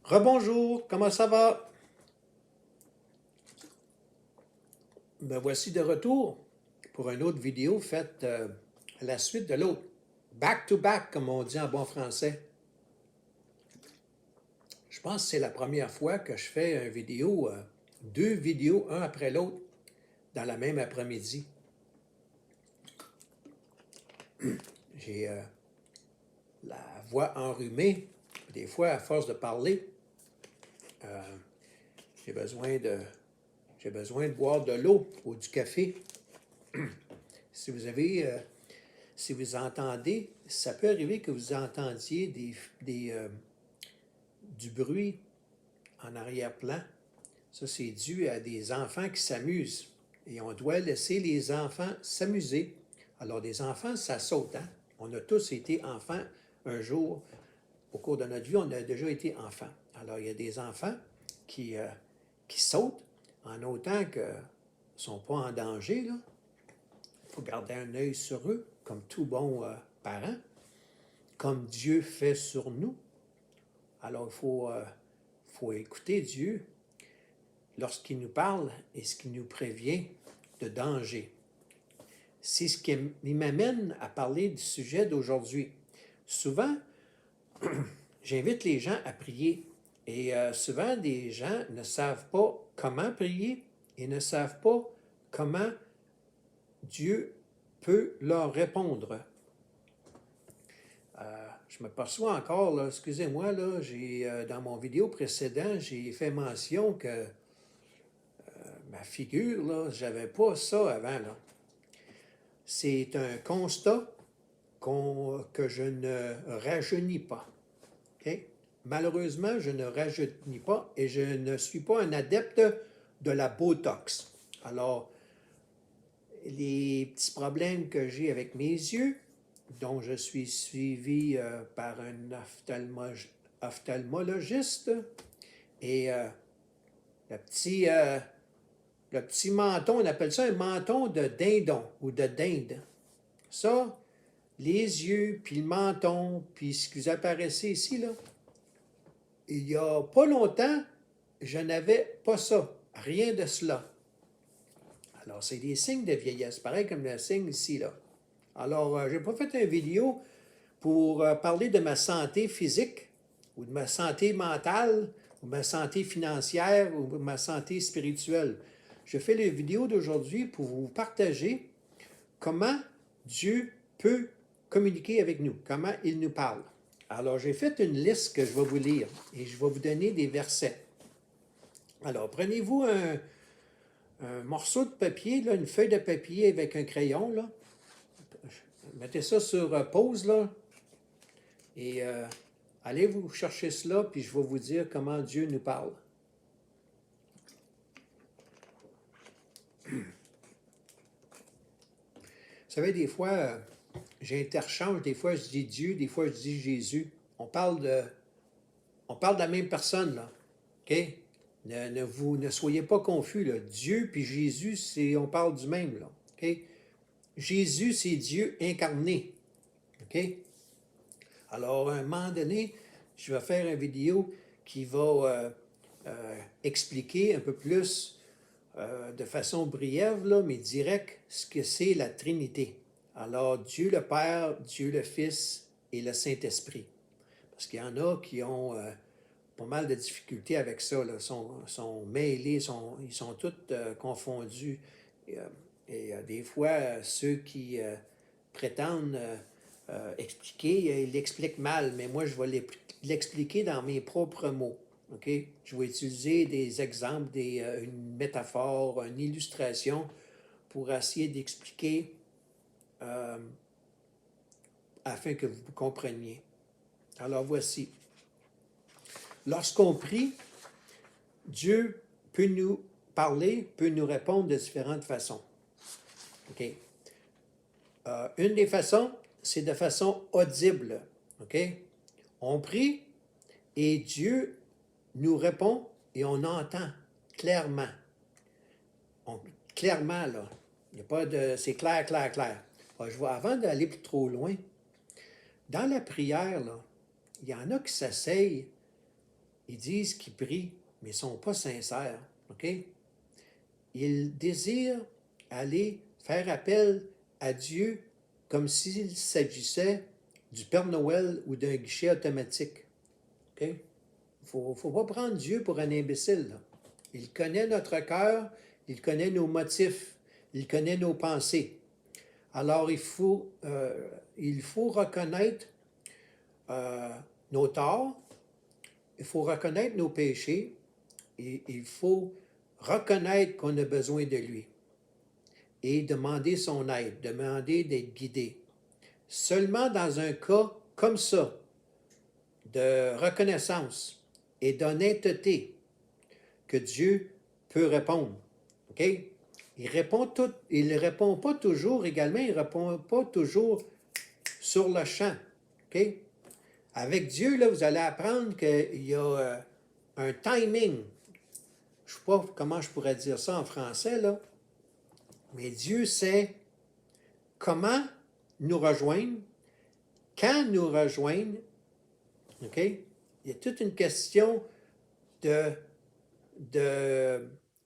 Rebonjour, comment ça va? Me voici de retour pour une autre vidéo faite à la suite de l'autre. Back to back, comme on dit en bon français. Je pense que c'est la première fois que je fais une vidéo, deux vidéos, un après l'autre, dans la même après-midi. J'ai la voix enrhumée. Des fois, à force de parler, euh, j'ai besoin de boire de l'eau ou du café. Si vous avez, si vous entendez, ça peut arriver que vous entendiez du bruit en arrière-plan. Ça, c'est dû à des enfants qui s'amusent. Et on doit laisser les enfants s'amuser. Alors, des enfants, ça saute, hein? On a tous été enfants un jour. Au cours de notre vie, on a déjà été enfants. Alors, il y a des enfants qui sautent en autant qu'ils ne sont pas en danger, là. Il faut garder un œil sur eux, comme tout bon parent, comme Dieu fait sur nous. Alors, faut écouter Dieu lorsqu'il nous parle et ce qui nous prévient de danger. C'est ce qui m'amène à parler du sujet d'aujourd'hui. Souvent, j'invite les gens à prier et souvent, des gens ne savent pas comment prier et ne savent pas comment Dieu peut leur répondre. Je me perçois encore, là, excusez-moi, là, dans mon vidéo précédente, j'ai fait mention que ma figure, là, j'avais pas ça avant, là. C'est un constat que je ne rajeunis pas. Okay? Malheureusement, je ne rajeunis pas et je ne suis pas un adepte de la Botox. Alors, les petits problèmes que j'ai avec mes yeux, dont je suis suivi par un ophtalmologiste, et le petit menton, on appelle ça un menton de dindon ou de dinde. Ça, les yeux, puis le menton, puis ce que vous apparaissez ici, là, il n'y a pas longtemps, je n'avais pas ça, rien de cela. Alors, c'est des signes de vieillesse, pareil comme le signe ici, là. Alors, je n'ai pas fait une vidéo pour parler de ma santé physique, ou de ma santé mentale, ou de ma santé financière, ou de ma santé spirituelle. Je fais les vidéos d'aujourd'hui pour vous partager comment Dieu peut communiquer avec nous, comment il nous parle. Alors, j'ai fait une liste que je vais vous lire et je vais vous donner des versets. Alors, prenez-vous un morceau de papier, là, une feuille de papier avec un crayon, là. Mettez ça sur pause, là, et allez vous chercher cela, puis je vais vous dire comment Dieu nous parle. Vous savez, des fois, j'interchange, des fois je dis Dieu, des fois je dis Jésus. On parle de la même personne, là. OK? Ne soyez pas confus, là. Dieu puis Jésus, on parle du même, là. OK? Jésus, c'est Dieu incarné. OK? Alors, à un moment donné, je vais faire une vidéo qui va expliquer un peu plus de façon briève, là, mais directe, ce que c'est la Trinité. Alors, Dieu le Père, Dieu le Fils et le Saint-Esprit. Parce qu'il y en a qui ont pas mal de difficultés avec ça, là, sont mêlés, ils sont tous confondus. Et des fois, ceux qui prétendent expliquer, ils l'expliquent mal, mais moi, je vais l'expliquer dans mes propres mots. Okay? Je vais utiliser des exemples, une métaphore, une illustration pour essayer d'expliquer afin que vous compreniez. Alors voici. Lorsqu'on prie, Dieu peut nous parler, peut nous répondre de différentes façons. OK? Une des façons, c'est de façon audible. OK? On prie et Dieu nous répond et on entend clairement. Clairement, là. Il n'y a pas de... C'est clair, clair, clair. Alors, avant d'aller plus trop loin, dans la prière, là, il y en a qui s'asseyent ils disent qu'ils prient, mais ils ne sont pas sincères. OK? Ils désirent aller faire appel à Dieu comme s'il s'agissait du Père Noël ou d'un guichet automatique. OK? Il ne faut pas prendre Dieu pour un imbécile, là. Il connaît notre cœur, il connaît nos motifs, il connaît nos pensées. Alors, il faut reconnaître nos torts, il faut reconnaître nos péchés, et il faut reconnaître qu'on a besoin de lui et demander son aide, demander d'être guidé. Seulement dans un cas comme ça, de reconnaissance et d'honnêteté, que Dieu peut répondre. OK? Il ne répond pas toujours également, il ne répond pas toujours sur le champ. OK? Avec Dieu, là, vous allez apprendre qu'il y a un timing. Je ne sais pas comment je pourrais dire ça en français, là, mais Dieu sait comment nous rejoindre, quand nous rejoindre. OK? Il y a toute une question de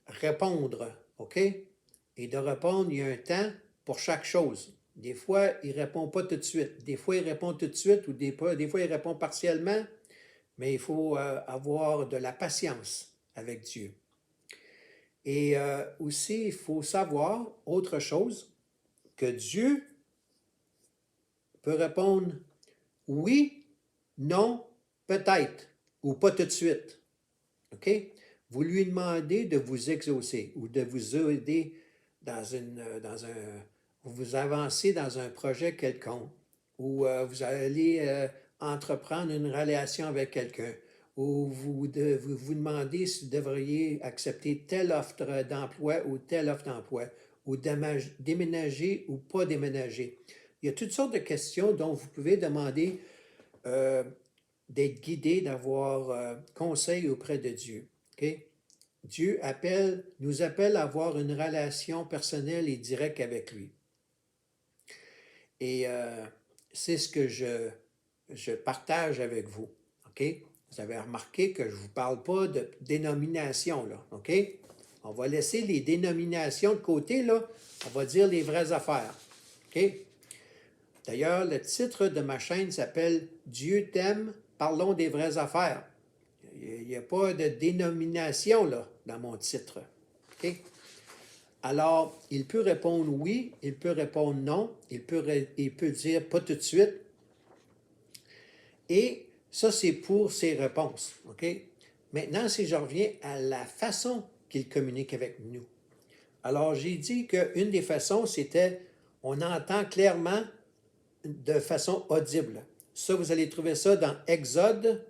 répondre. OK? Et de répondre, il y a un temps pour chaque chose. Des fois, il ne répond pas tout de suite. Des fois, il répond tout de suite ou des fois, il répond partiellement. Mais il faut avoir de la patience avec Dieu. Et aussi, il faut savoir autre chose, que Dieu peut répondre oui, non, peut-être, ou pas tout de suite. OK? Vous lui demandez de vous exaucer ou de vous aider vous avancez dans un projet quelconque, ou vous allez entreprendre une relation avec quelqu'un, ou vous demandez si vous devriez accepter telle offre d'emploi ou telle offre d'emploi, ou déménager ou pas déménager. Il y a toutes sortes de questions dont vous pouvez demander d'être guidé, d'avoir conseil auprès de Dieu. Okay? Dieu nous appelle à avoir une relation personnelle et directe avec lui. Et c'est ce que je partage avec vous. OK? Vous avez remarqué que je ne vous parle pas de dénomination, là. OK? On va laisser les dénominations de côté, là. On va dire les vraies affaires. OK? D'ailleurs, le titre de ma chaîne s'appelle « Dieu t'aime, parlons des vraies affaires ». Il n'y a pas de dénomination, là, dans mon titre. OK? Alors, il peut répondre oui, il peut répondre non, il peut dire pas tout de suite. Et ça, c'est pour ses réponses. OK? Maintenant, si je reviens à la façon qu'il communique avec nous. Alors, j'ai dit qu'une des façons, c'était on entend clairement de façon audible. Ça, vous allez trouver ça dans Exode,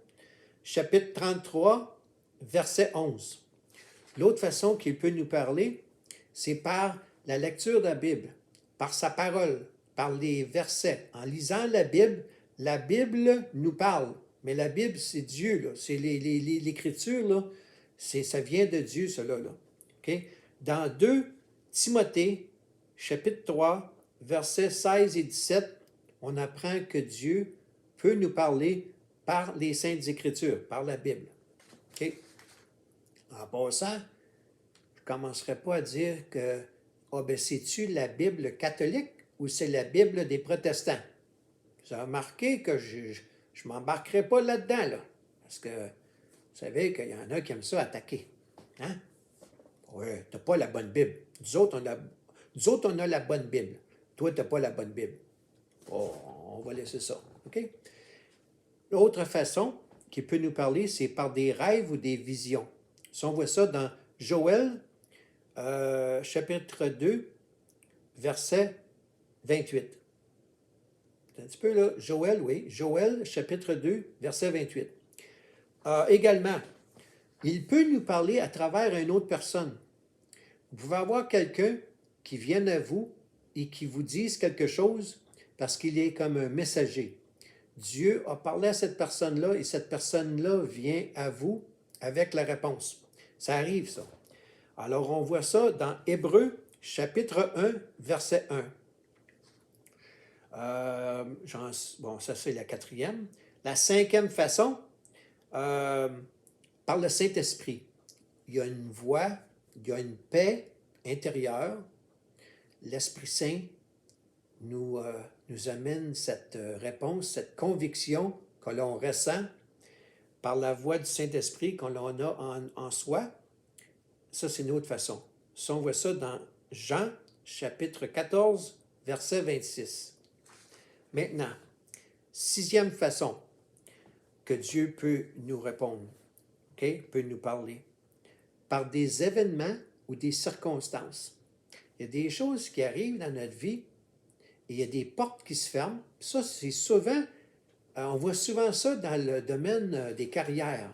chapitre 33, verset 11. L'autre façon qu'il peut nous parler, c'est par la lecture de la Bible, par sa parole, par les versets. En lisant la Bible nous parle. Mais la Bible, c'est Dieu, là. C'est l'Écriture, là. Ça vient de Dieu, cela, là. Okay? Dans 2 Timothée, chapitre 3, versets 16 et 17, on apprend que Dieu peut nous parler par les Saintes Écritures, par la Bible. Okay? En passant, je ne commencerai pas à dire que c'est-tu la Bible catholique ou c'est la Bible des protestants? Vous avez remarqué que je ne m'embarquerai pas là-dedans, là. Parce que vous savez qu'il y en a qui aiment ça attaquer. Hein? Oui, tu n'as pas la bonne Bible. Nous autres, on a la bonne Bible. Toi, tu n'as pas la bonne Bible. Oh, on va laisser ça. OK? L'autre façon qui peut nous parler, c'est par des rêves ou des visions. Si on voit ça dans Joël, chapitre 2, verset 28. Un petit peu là, Joël, oui. Joël, chapitre 2, verset 28. Également, il peut nous parler à travers une autre personne. Vous pouvez avoir quelqu'un qui vienne à vous et qui vous dise quelque chose parce qu'il est comme un messager. Dieu a parlé à cette personne-là et cette personne-là vient à vous avec la réponse. Ça arrive, ça. Alors, on voit ça dans Hébreux, chapitre 1, verset 1. Bon, ça, c'est la 4e. La 5e façon, par le Saint-Esprit. Il y a une voix, il y a une paix intérieure. L'Esprit Saint nous amène cette réponse, cette conviction que l'on ressent par la voix du Saint-Esprit qu'on a en soi. Ça, c'est une autre façon. Ça, on voit ça dans Jean, chapitre 14, verset 26. Maintenant, sixième façon que Dieu peut nous répondre, peut nous parler, par des événements ou des circonstances. Il y a des choses qui arrivent dans notre vie et il y a des portes qui se ferment. Ça, c'est souvent, on voit souvent ça dans le domaine des carrières.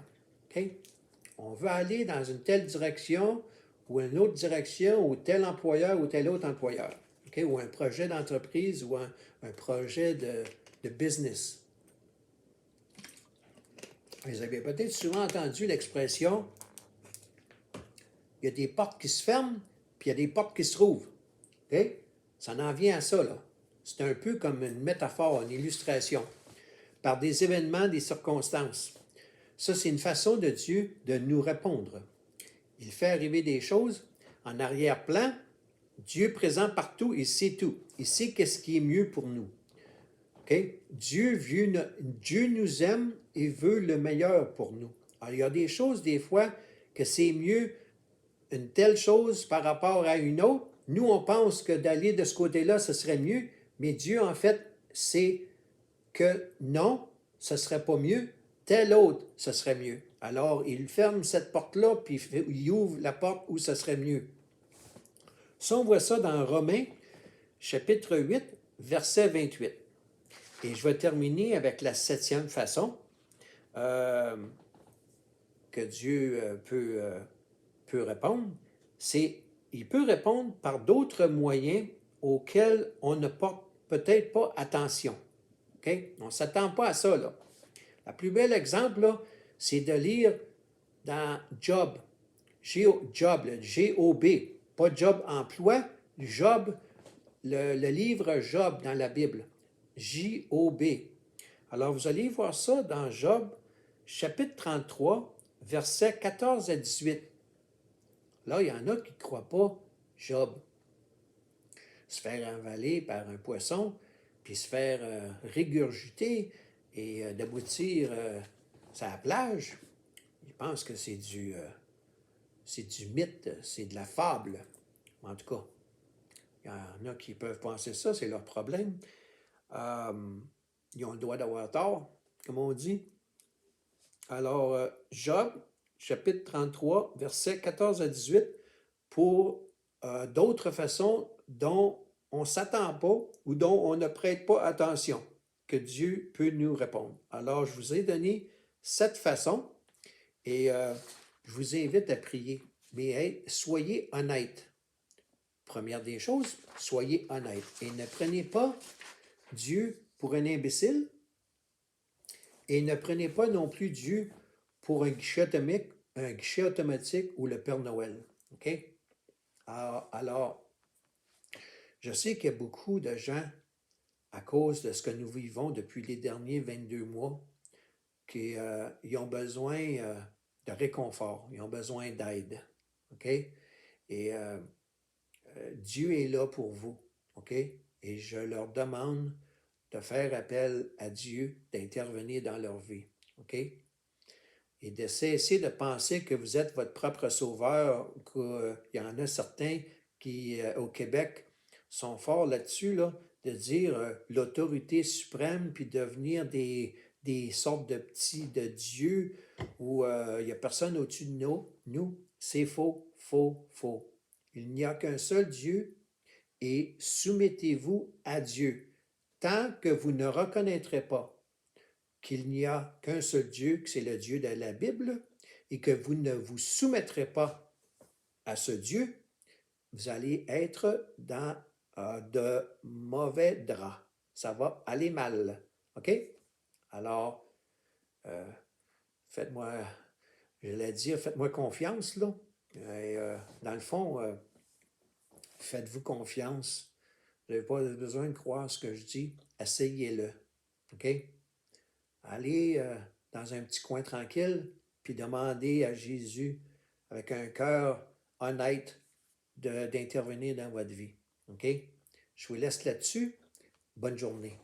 On veut aller dans une telle direction ou une autre direction, ou tel employeur ou tel autre employeur. Ou un projet d'entreprise ou un projet de business. Vous avez peut-être souvent entendu l'expression il y a des portes qui se ferment, puis il y a des portes qui se trouvent. Ça en vient à ça, là. C'est un peu comme une métaphore, une illustration, par des événements, des circonstances. Ça, c'est une façon de Dieu de nous répondre. Il fait arriver des choses en arrière-plan. Dieu présent partout, il sait tout. Il sait qu'est-ce qui est mieux pour nous. Dieu nous aime et veut le meilleur pour nous. Alors, il y a des choses, des fois, que c'est mieux une telle chose par rapport à une autre. Nous, on pense que d'aller de ce côté-là, ce serait mieux, mais Dieu, en fait, sait que non, ce ne serait pas mieux, tel autre, ce serait mieux. Alors, il ferme cette porte-là, puis il ouvre la porte où ce serait mieux. Ça, on voit ça dans Romains, chapitre 8, verset 28. Et je vais terminer avec la septième façon que Dieu peut répondre. C'est, il peut répondre par d'autres moyens auxquels on ne porte peut-être pas attention. On ne s'attend pas à ça, là. Le plus bel exemple, là, c'est de lire dans Job, Job, le G-O-B, pas Job emploi, Job, le livre Job dans la Bible, J-O-B. Alors, vous allez voir ça dans Job, chapitre 33, versets 14 à 18. Là, il y en a qui ne croient pas Job. Se faire avaler par un poisson, puis se faire régurgiter et d'aboutir sur la plage, ils pensent que c'est du mythe, c'est de la fable. En tout cas, il y en a qui peuvent penser ça, c'est leur problème. Ils ont le droit d'avoir tort, comme on dit. Alors, Job, chapitre 33, versets 14 à 18, pour d'autres façons dont on ne s'attend pas ou dont on ne prête pas attention, que Dieu peut nous répondre. Alors, je vous ai donné 7 façons et je vous invite à prier. Mais soyez honnête. Première des choses, soyez honnête. Et ne prenez pas Dieu pour un imbécile et ne prenez pas non plus Dieu pour un guichet automatique ou le Père Noël. OK? Alors, je sais qu'il y a beaucoup de gens, à cause de ce que nous vivons depuis les derniers 22 mois, qui ont besoin de réconfort, ils ont besoin d'aide. OK? Et Dieu est là pour vous. OK? Et je leur demande de faire appel à Dieu, d'intervenir dans leur vie. OK? Et de cesser de penser que vous êtes votre propre sauveur, qu'il y en a certains qui, au Québec, sont forts là-dessus, là, de dire l'autorité suprême, puis devenir des sortes de petits de Dieu, où il n'y a personne au-dessus de nous. C'est faux, faux, faux. Il n'y a qu'un seul Dieu, et soumettez-vous à Dieu. Tant que vous ne reconnaîtrez pas qu'il n'y a qu'un seul Dieu, que c'est le Dieu de la Bible, et que vous ne vous soumettrez pas à ce Dieu, vous allez être dans de mauvais draps. Ça va aller mal. OK? Alors, faites-moi confiance, là. Et, dans le fond, faites-vous confiance. Vous n'avez pas besoin de croire ce que je dis. Essayez-le. OK? Allez dans un petit coin tranquille, puis demandez à Jésus, avec un cœur honnête, d'intervenir dans votre vie. OK? Je vous laisse là-dessus. Bonne journée.